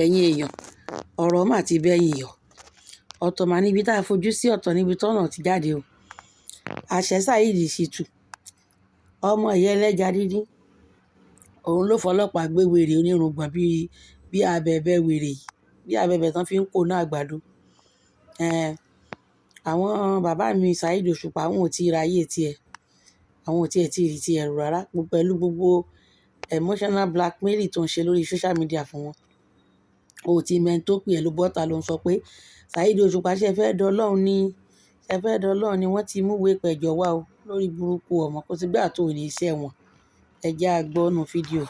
ẹ̀yin èèyàn ọ̀rọ̀ mà ti bẹ́yìn yọ ọ̀tọ̀ mà níbi tá a fojú sí ọ̀tọ̀ níbi tọ́nà ti jáde o. àṣẹ Saheed Shittu ọmọ ìyá ẹlẹ́ja dídín òun ló fọlọ́pàá gbé wèrè onírùngbọ̀n bí abẹ̀bẹ̀ wèrè yìí bí abẹ̀bẹ̀ tán fi ń kóná àgbàdo. Àwọn bàbá mi Saheed Òṣùpá àwọn ò tí ì ráyè tiẹ̀ àwọn ò tiẹ̀ tí ì rí tiẹ̀ rò rárá pẹ̀lú gbogbo emotional blackmail tó ń ṣe lórí social media fún wọn. O ti mẹ́ni tó pè ẹ́ ló bọ́ta ló ń sọ pé Saheed Òṣùpá ṣe fẹ́ dọ́lọ́run ni wọ́n ti múwèé ìpẹ̀jọ́ wá o lórí burúkú ọmọ kó ti gbà tó ní iṣẹ́ wọn ẹjẹ́ àgbọ́nù fídíò.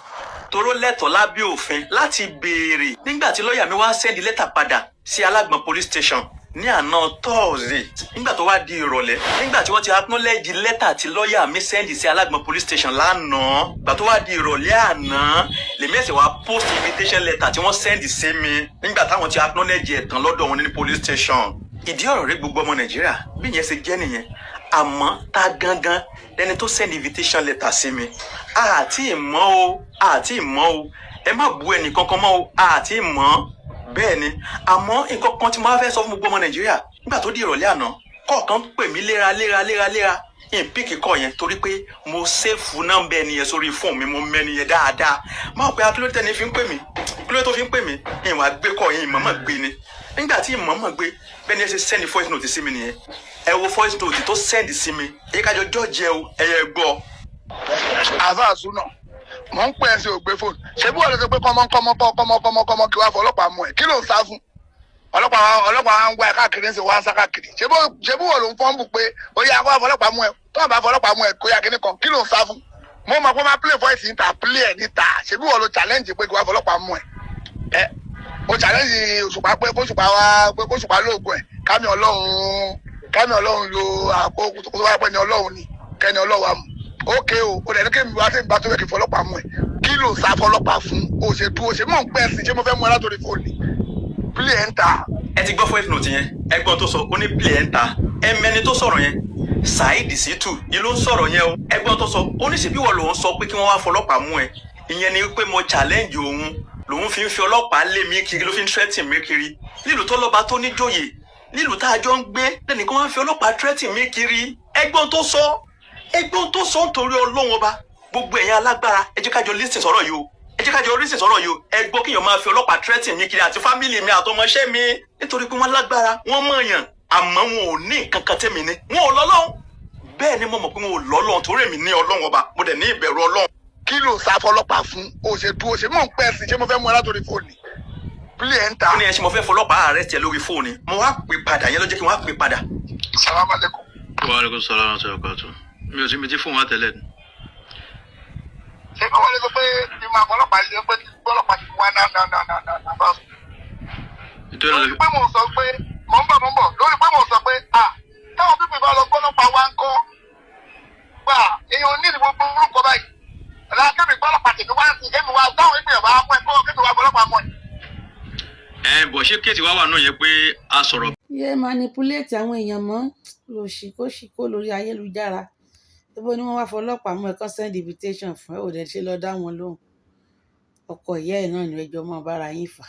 toró lẹ́tọ̀ọ́ lábẹ́ òfin láti béèrè nígbà tí lọ́ọ̀yà mi wá sẹ́ndí lẹ́tà padà sí Alágbọ̀n police station ní àná Thursday nígbà tó wá di ìrọ̀lẹ́ nígbà tí wọ́n ti acknowledge lẹ́tà tí lọ́ọ̀yà mi sẹ́ndí sí Alágbọ̀n police station lánàá gbà tó wá di ìrọ̀lẹ́ àná lèmi ẹ̀sẹ̀ wá post invitation letter tí wọ́n sẹ́ndí sí mi nígbà táwọn ti acknowledge ẹ̀ tán lọ́dọ̀ wọn ní police station. ìdí ọ̀rọ̀ rẹ gbogbo ọmọ Nàìjíríà bí ìyẹn ṣe jẹ́ nìyẹn àmọ́ tá gangan lẹni tó send invitation letter sí mi àti ìmọ̀ o ẹ má bu ẹnì kankan mọ́ o àti ìmọ̀ bẹ́ẹ̀ ni àmọ́ nǹkan kan tí mo bá fẹ́ sọ fún gbogbo ọmọ Nàìjíríà nígbà tó di ìrọ̀lẹ́ àná kọ̀ọ̀kan pè mí léra ìpíkì kọ̀ yẹn torí pé mo ṣèfù nọ́mbà ẹnìyẹn sórí fóònù mi mo mẹ́niyẹn dáadáa máa pẹ́ akílódé tẹ́ni fi ń pè mí kílódé tó fi ń pè mí ìwọ̀n àgbékọ̀ yẹn ìmọ̀ọ́mọ̀ gbé ni nígbà tí ìmọ̀ọ́mọ̀ gbé bẹ́ẹ̀ ni ẹ ṣe send voice note sí mi nìyẹn ẹ wo voice note tó send sí mi èyí kájọ jọ́ọ̀jẹ́ o ẹ̀yẹ gbọ́. àfa àsúná mò ń pè ẹ́ sí ògbé fóònù ṣé bí wọ́n lè sọ pé kọ́mọ kí wàá fọ ọlọ́pàá mú ẹ kí ló ń sá fún ọlọ́pàá wa ń wá ẹ káàkiri ń sè wá ń sá káàkiri ṣé bí wọ́n ló ń fọ́nbù pé ó yá kó wàá fọ ọlọ́pàá mú ẹ tó wàá bá fọ ọlọ́pàá mú ẹ kó yá kíní kan kí ló ń sá fún mo mọ̀ pé máa play voice níta play ẹ̀ níta ṣé bí wọ́n ló challenge pé kí wàá fọ ọlọ́pàá mú ẹ o challenge Òṣùpá pé kóṣùpá lóògùn ẹ kámi Ọlọ́run lo àpò tó wá pẹ́ ní Ọlọ́run ni kẹ́ni Ọlọ́run àmú ókè o dẹ̀ ní kí mi wá sí ìgbà tó fẹ́ kí fọlọ́pàá mú ẹ kí ló sá fọlọ́pàá fún o ṣe mọ̀ ń pẹ́ sí ṣé mo fẹ́ mú ẹ látòrí fóònù play ẹ̀ ń ta. ẹ ti gbọ́ voice note yẹn ẹgbọ́n tó sọ ó ní play ẹ̀ ń ta ẹmẹni tó sọ̀rọ̀ yẹn Saheed Shittu ni ló ń sọ̀rọ̀ yẹn o ẹgbọ́n tó sọ ó ní ṣèbí wọ́n lòun sọ pé kí wọ́n wá fọlọ́pàá mú ẹ ìyẹn ni pé mo challenge òun lòun fi ń fi ọlọ́pàá lé mi kiri ló fi ń threaten mi kiri nílùú tó lọ́ba tó níjòyè nílùú tá a jọ ń gbé lẹ́nìkan wọ́n fi ọlọ́pàá threaten mi kiri ẹgbọ́n tó sọ nítorí Ọlọ́run ọba gbogbo ẹ̀yin alágbára ẹ jẹ́ ká jọ listen sọ̀rọ̀ yìí o ẹ gbọ́ kíyàn máa fi ọlọ́pàá threaten mi kiri àti fámìlì mi àtọmọṣẹ́ mi nítorí pé wọ́n lágbára wọ́n mọ̀ọ́yàn àmọ́ wọn ò ní nǹkan kan tẹ́mi ní wọn ò lọ́lọ́run bẹ́ẹ̀ ni mo mọ̀ pé wọn ò lọ́lọ́run torí èmi ní Ọlọ́run ọba mo dẹ̀ ní ìbẹ̀rù Ọlọ́run. kí ló sá fọlọ́pàá fún o ṣe mọ̀ ń pẹ́ sí ṣé mo fẹ́ mú ẹ látòrí fóònù play ẹ̀ ń ta. ó ní ẹ ṣe mo fẹ́ fọlọ́pàá arrest ẹ lórí fóònù mo wá pè padà yẹn ló jẹ́ kí wọ́n á pè padà. Assalamu alaikum. Wa alaikum salaam wa rahmatullahi. Mi ò sí mi ti fún wa tẹ́lẹ̀ ni. ṣé kí wọ́n lè sọ pé ní máa fọlọ́pàá ṣe pé fọlọ́pàá ti wá náà. lórí pé mo sọ pé mo ń bọ̀ lórí pé mo sọ pé táwọn pípé bá lọ gbọ́lọ́pàá wá ń kọ́ gbà èèyàn ní ìdìbò burúkú báyìí ọ̀la kébì gbọ́lọ́pàá tèmi wá sí kémi wá táwọn ìpìlẹ̀ bá mú ẹ kó kémi wá gbọ́lọ́pàá mú ẹ. Bọ̀ ṣé kéètì wá wà náà yẹn pé a sọ̀rọ̀. yẹ manipulate àwọn èèyàn mọ́ lòṣìkò lórí ayélujára ibo ni wọ́n wá fọlọ́pàá mú ẹ kán send invitation fún ẹ ò dẹ̀ ṣe lọ dá wọn lóhùn ọkọ ìyá ẹ̀ náà ni ẹjọ́ mọ́ bára yín fà.